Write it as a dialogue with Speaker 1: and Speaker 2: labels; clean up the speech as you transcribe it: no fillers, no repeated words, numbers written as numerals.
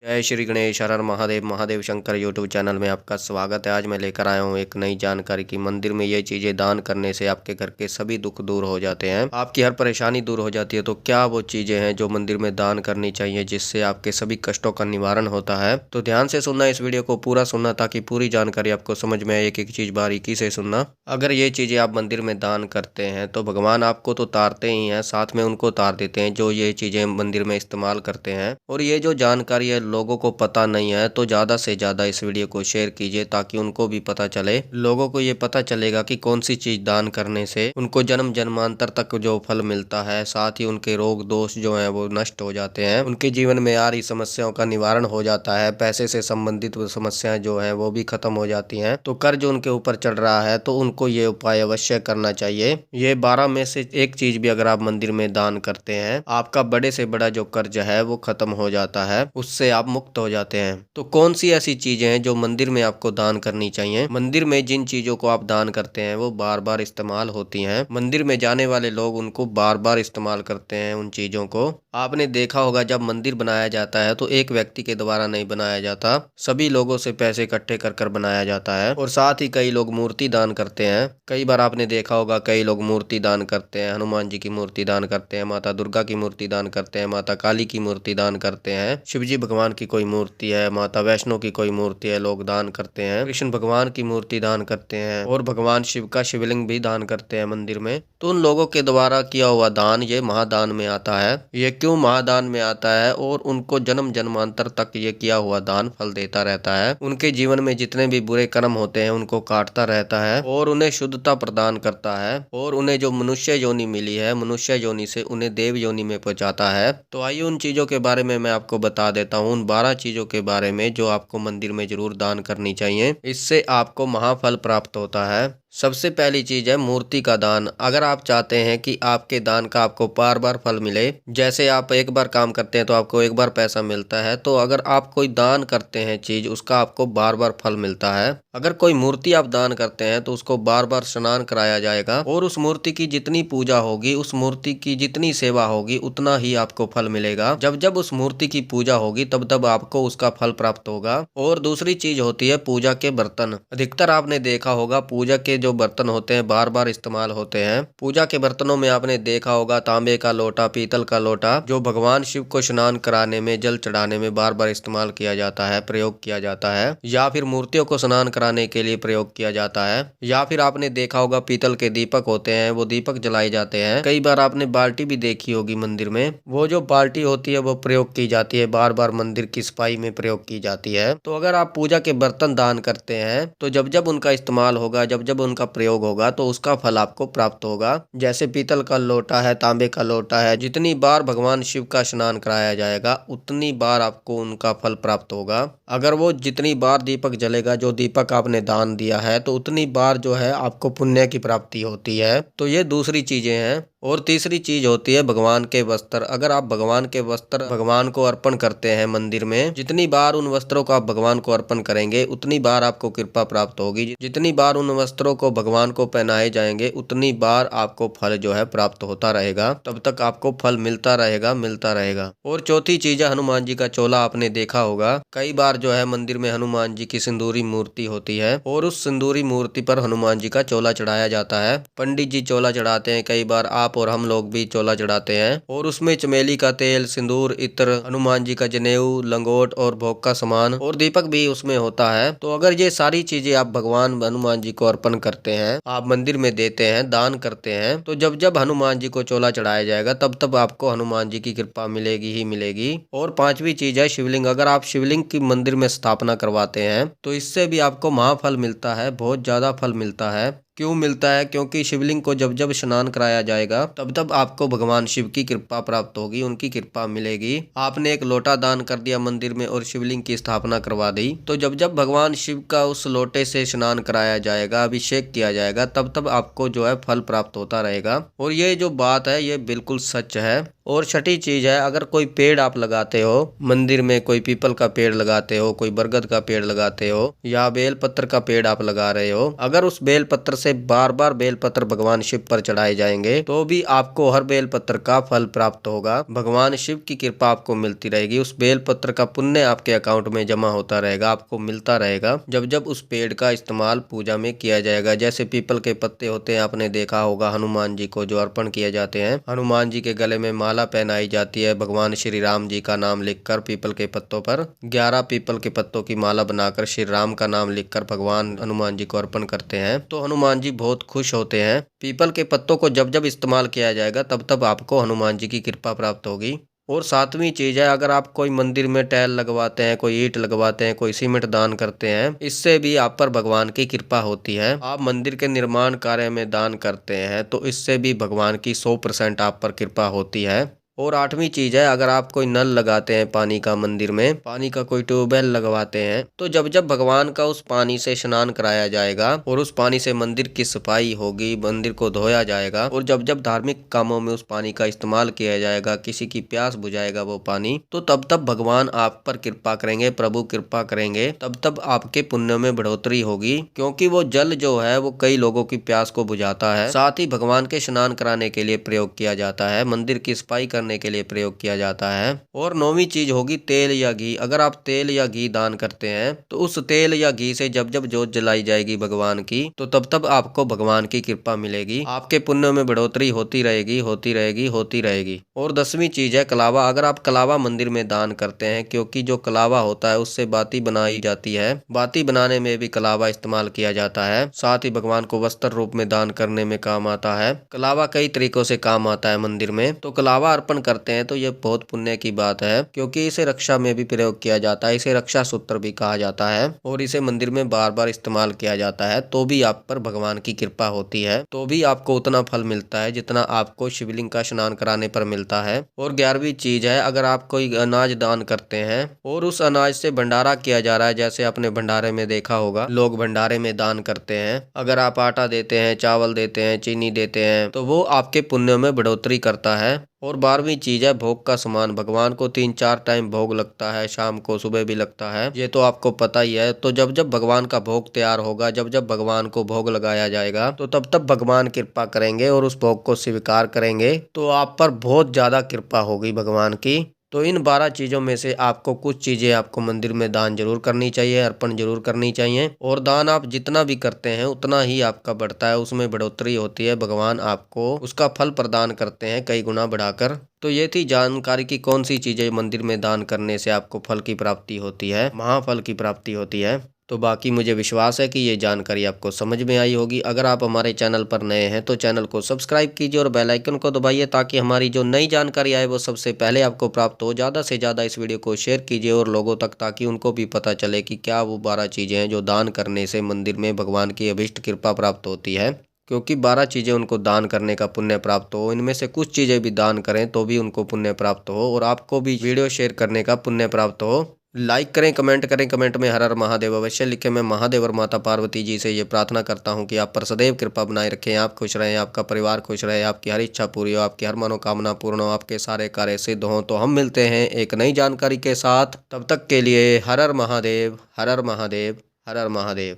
Speaker 1: जय श्री गणेश हर हर Mahadev Mahadev Shankar YouTube channel में आपका स्वागत है। आज मैं लेकर आया हूँ एक नई जानकारी की मंदिर में ये चीज़ें दान करने से आपके घर के सभी दुख दूर हो जाते हैं, आपकी हर परेशानी दूर हो जाती है। तो क्या वो चीज़ें हैं जो मंदिर में दान करनी चाहिए जिससे आपके सभी कष्टों का निवारण होता है? तो ध्यान से सुनना, इस वीडियो को पूरा सुनना ताकि पूरी जानकारी आपको समझ में आए। एक एक चीज़ बारीकी से सुनना। अगर ये चीज़ें आप मंदिर में दान करते हैं तो भगवान आपको तो तारते ही हैं, साथ में उनको तार देते हैं जो ये चीज़ें मंदिर में इस्तेमाल करते हैं। और ये जो जानकारी है लोगों को पता नहीं है, तो ज़्यादा से ज़्यादा इस वीडियो को शेयर कीजिए ताकि उनको भी पता चले। लोगों को ये पता चलेगा कि कौन सी चीज़ दान करने से उनको जन्म जन्मांतर तक जो फल मिलता है, साथ ही उनके रोग दोष जो हैं वो नष्ट हो जाते हैं, उनके जीवन में आ रही समस्याओं का निवारण हो जाता है, पैसे से संबंधित समस्याएं जो हैं वो भी खत्म हो जाती हैं। तो कर्ज उनके ऊपर चढ़ रहा है तो उनको ये उपाय अवश्य करना चाहिए। ये 12 में से एक चीज भी अगर आप मंदिर में दान करते हैं, आपका बड़े से बड़ा जो कर्ज है वो खत्म हो जाता है, उससे आप मुक्त हो जाते हैं। तो कौन सी ऐसी चीजें हैं जो मंदिर में आपको दान करनी चाहिए? मंदिर में जिन चीजों को आप दान करते हैं वो बार बार इस्तेमाल होती हैं। मंदिर में जाने वाले लोग उनको बार बार इस्तेमाल करते हैं उन चीजों को। आपने देखा होगा जब मंदिर बनाया जाता है तो एक व्यक्ति के द्वारा नहीं बनाया जाता, सभी लोगों से पैसे इकट्ठे कर कर बनाया जाता है। और साथ ही कई लोग मूर्ति दान करते हैं। कई बार आपने देखा होगा कई लोग मूर्ति दान करते हैं, हनुमान जी की मूर्ति दान करते हैं, माता दुर्गा की मूर्ति दान करते हैं, माता काली की मूर्ति दान करते हैं, शिव जी भगवान की कोई मूर्ति है, माता वैष्णो की कोई मूर्ति है, लोग दान करते हैं, कृष्ण भगवान की मूर्ति दान करते हैं और भगवान शिव का शिवलिंग भी दान करते हैं मंदिर में। तो उन लोगों के द्वारा किया हुआ दान ये महादान में आता है। ये क्यों महादान में आता है? और उनको जन्म जन्मांतर तक ये किया हुआ दान फल देता रहता है। उनके जीवन में जितने भी बुरे कर्म होते हैं उनको काटता रहता है और उन्हें शुद्धता प्रदान करता है। और उन्हें जो मनुष्य योनि मिली है, मनुष्य योनि से उन्हें देव योनि में पहुंचाता है। तो आइए उन चीजों के बारे में मैं आपको बता देता हूँ, उन 12 चीजों के बारे में जो आपको मंदिर में जरूर दान करनी चाहिए। इससे आपको महाफल प्राप्त होता है। सबसे पहली चीज है मूर्ति का दान। अगर आप चाहते हैं कि आपके दान का आपको बार बार फल मिले, जैसे आप एक बार काम करते हैं तो आपको एक बार पैसा मिलता है, तो अगर आप कोई दान करते हैं चीज उसका आपको बार बार फल मिलता है। अगर कोई मूर्ति आप दान करते हैं तो उसको बार बार स्नान कराया जाएगा और उस मूर्ति की जितनी पूजा होगी, उस मूर्ति की जितनी सेवा होगी उतना ही आपको फल मिलेगा। जब जब उस मूर्ति की पूजा होगी तब तब आपको उसका फल प्राप्त होगा। और दूसरी चीज होती है पूजा के बर्तन। अधिकतर आपने देखा होगा पूजा के जो बर्तन होते हैं बार बार इस्तेमाल होते हैं। पूजा के बर्तनों में आपने देखा होगा तांबे का लोटा, पीतल का लोटा, जो भगवान शिव को स्नान कराने में, जल चढ़ाने में बार बार इस्तेमाल किया जाता है, प्रयोग किया जाता है, या फिर मूर्तियों को स्नान कराने के लिए प्रयोग किया जाता है। या फिर आपने देखा होगा पीतल के दीपक होते हैं, वो दीपक जलाए जाते हैं। कई बार आपने बाल्टी भी देखी होगी मंदिर में, वो जो बाल्टी होती है वो प्रयोग की जाती है, बार बार मंदिर की सफाई में प्रयोग की जाती है। तो अगर आप पूजा के बर्तन दान करते हैं तो जब जब उनका इस्तेमाल होगा, जब जब उनका प्रयोग होगा तो उसका फल आपको प्राप्त होगा। जैसे पीतल का लोटा है, तांबे का लोटा है, जितनी बार भगवान शिव का स्नान कराया जाएगा उतनी बार आपको उनका फल प्राप्त होगा। अगर वो जितनी बार दीपक जलेगा, जो दीपक आपने दान दिया है, तो उतनी बार जो है आपको पुण्य की प्राप्ति होती है। तो ये दूसरी चीजें हैं। और तीसरी चीज होती है भगवान के वस्त्र। अगर आप भगवान के वस्त्र भगवान को अर्पण करते हैं मंदिर में, जितनी बार उन वस्त्रों को आप भगवान को अर्पण करेंगे उतनी बार आपको कृपा प्राप्त होगी। जितनी बार उन वस्त्रों को भगवान को पहनाए जाएंगे उतनी बार आपको फल जो है प्राप्त होता रहेगा, तब तक आपको फल मिलता रहेगा, मिलता रहेगा। और चौथी चीज है हनुमान जी का चोला। आपने देखा होगा कई बार जो है मंदिर में हनुमान जी की सिंदूरी मूर्ति होती है और उस सिंदूरी मूर्ति पर हनुमान जी का चोला चढ़ाया जाता है। पंडित जी चोला चढ़ाते हैं, कई बार आप और हम लोग भी चोला चढ़ाते हैं। और उसमें चमेली का तेल, सिंदूर, इत्र, हनुमान जी का जनेऊ, लंगोट और भोग का सामान और दीपक भी उसमें होता है। तो अगर ये सारी चीजें आप भगवान हनुमान जी को अर्पण करते हैं, आप मंदिर में देते हैं, दान करते हैं, तो जब जब हनुमान जी को चोला चढ़ाया जाएगा तब तब आपको हनुमान जी की कृपा मिलेगी ही मिलेगी। और पांचवी चीज है शिवलिंग। अगर आप शिवलिंग की मंदिर में स्थापना करवाते हैं तो इससे भी आपको महाफल मिलता है, बहुत ज्यादा फल मिलता है। क्यों मिलता है? क्योंकि शिवलिंग को जब जब स्नान कराया जाएगा तब तब आपको भगवान शिव की कृपा प्राप्त होगी, उनकी कृपा मिलेगी। आपने एक लोटा दान कर दिया मंदिर में और शिवलिंग की स्थापना करवा दी, तो जब जब भगवान शिव का उस लोटे से स्नान कराया जाएगा, अभिषेक किया जाएगा, तब तब आपको जो है फल प्राप्त होता रहेगा। और ये जो बात है ये बिल्कुल सच है। और छठी चीज है, अगर कोई पेड़ आप लगाते हो मंदिर में, कोई पीपल का पेड़ लगाते हो, कोई बरगद का पेड़ लगाते हो, या बेल पत्र का पेड़ आप लगा रहे हो, अगर उस बेल पत्र से से बार बार बेलपत्र भगवान शिव पर चढ़ाए जाएंगे तो भी आपको हर बेलपत्र का फल प्राप्त होगा। भगवान शिव की कृपा आपको मिलती रहेगी। उस बेलपत्र का पुण्य आपके अकाउंट में जमा होता रहेगा, आपको मिलता रहेगा जब जब उस पेड़ का इस्तेमाल पूजा में किया जाएगा। जैसे पीपल के पत्ते होते हैं, आपने देखा होगा हनुमान जी को जो अर्पण किए जाते हैं। हनुमान जी के गले में माला पहनाई जाती है भगवान श्री राम जी का नाम लिखकर पीपल के पत्तों पर। 11 पीपल के पत्तों की माला बनाकर श्री राम का नाम लिखकर भगवान हनुमान जी को अर्पण करते हैं तो हनुमान जी बहुत खुश होते हैं। पीपल के पत्तों को जब जब इस्तेमाल किया जाएगा तब तब आपको हनुमान जी की कृपा प्राप्त होगी। और सातवीं चीज है, अगर आप कोई मंदिर में टाइल लगवाते हैं, कोई ईंट लगवाते हैं, कोई सीमेंट दान करते हैं, इससे भी आप पर भगवान की कृपा होती है। आप मंदिर के निर्माण कार्य में दान करते हैं तो इससे भी भगवान की 100% आप पर कृपा होती है। और आठवीं चीज है, अगर आप कोई नल लगाते हैं पानी का, मंदिर में पानी का कोई ट्यूबवेल लगवाते हैं तो जब जब भगवान का उस पानी से स्नान कराया जाएगा और उस पानी से मंदिर की सफाई होगी, मंदिर को धोया जाएगा और जब जब धार्मिक कामों में उस पानी का इस्तेमाल किया जाएगा, किसी की प्यास बुझाएगा वो पानी, तो तब तब भगवान आप पर कृपा करेंगे, प्रभु कृपा करेंगे, तब तब आपके पुण्य में बढ़ोतरी होगी। क्योंकि वो जल जो है वो कई लोगों की प्यास को बुझाता है। साथ ही भगवान के स्नान कराने के लिए प्रयोग किया जाता है, मंदिर की सफाई करने के लिए प्रयोग किया जाता है। और 9वीं चीज होगी तेल या घी। अगर आप तेल या घी दान करते हैं तो उस तेल या घी से जब जब जोत जलाई जाएगी भगवान की तो तब तब आपको भगवान की कृपा मिलेगी, आपके पुण्य में बढ़ोतरी होती रहेगी, होती रहेगी, होती रहेगी। और 10वीं चीज है कलावा। अगर आप कलावा मंदिर में दान करते हैं, क्योंकि जो कलावा होता है उससे बाती बनाई जाती है, बाती बनाने में भी कलावा इस्तेमाल किया जाता है। साथ ही भगवान को वस्त्र रूप में दान करने में काम आता है। कलावा कई तरीकों से काम आता है मंदिर में। तो कलावा अर्पण करते हैं तो ये बहुत पुण्य की बात है, क्योंकि इसे रक्षा में भी प्रयोग किया जाता है। इसे रक्षा सूत्र भी कहा जाता है और इसे मंदिर में बार बार इस्तेमाल किया जाता है तो भी आप पर भगवान की कृपा होती है, तो भी आपको उतना फल मिलता है जितना आपको शिवलिंग का स्नान कराने पर मिलता है। और 11वीं चीज है, अगर आप कोई अनाज दान करते हैं और उस अनाज से भंडारा किया जा रहा है, जैसे आपने भंडारे में देखा होगा लोग भंडारे में दान करते हैं, अगर आप आटा देते हैं, चावल देते हैं, चीनी देते हैं तो वो आपके पुण्य में बढ़ोतरी करता है। और 12वीं चीज है भोग का सामान। भगवान को 3-4 टाइम भोग लगता है, शाम को, सुबह भी लगता है, ये तो आपको पता ही है। तो जब जब भगवान का भोग तैयार होगा, जब जब भगवान को भोग लगाया जाएगा तो तब तब भगवान कृपा करेंगे और उस भोग को स्वीकार करेंगे, तो आप पर बहुत ज्यादा कृपा होगी भगवान की। तो इन 12 चीजों में से आपको कुछ चीजें आपको मंदिर में दान जरूर करनी चाहिए, अर्पण जरूर करनी चाहिए। और दान आप जितना भी करते हैं उतना ही आपका बढ़ता है, उसमें बढ़ोतरी होती है, भगवान आपको उसका फल प्रदान करते हैं कई गुना बढ़ाकर। तो ये थी जानकारी की कौन सी चीजें मंदिर में दान करने से आपको फल की प्राप्ति होती है, महाफल की प्राप्ति होती है। तो बाकी मुझे विश्वास है कि ये जानकारी आपको समझ में आई होगी। अगर आप हमारे चैनल पर नए हैं तो चैनल को सब्सक्राइब कीजिए और बेल आइकन को दबाइए, ताकि हमारी जो नई जानकारी आए वो सबसे पहले आपको प्राप्त हो। ज़्यादा से ज़्यादा इस वीडियो को शेयर कीजिए और लोगों तक, ताकि उनको भी पता चले कि क्या वो 12 चीज़ें हैं जो दान करने से मंदिर में भगवान की अभीष्ट कृपा प्राप्त होती है। क्योंकि 12 चीज़ें उनको दान करने का पुण्य प्राप्त हो, इनमें से कुछ चीज़ें भी दान करें तो भी उनको पुण्य प्राप्त हो और आपको भी वीडियो शेयर करने का पुण्य प्राप्त हो। लाइक करें, कमेंट करें, कमेंट में हर हर महादेव अवश्य लिखें। मैं महादेव और माता पार्वती जी से ये प्रार्थना करता हूँ कि आप पर सदैव कृपा बनाए रखें, आप खुश रहें, आपका परिवार खुश रहे, आपकी हर इच्छा पूरी हो, आपकी हर मनोकामना पूर्ण हो, आपके सारे कार्य सिद्ध हों। तो हम मिलते हैं एक नई जानकारी के साथ, तब तक के लिए हर हर महादेव, हर हर महादेव, हर हर महादेव।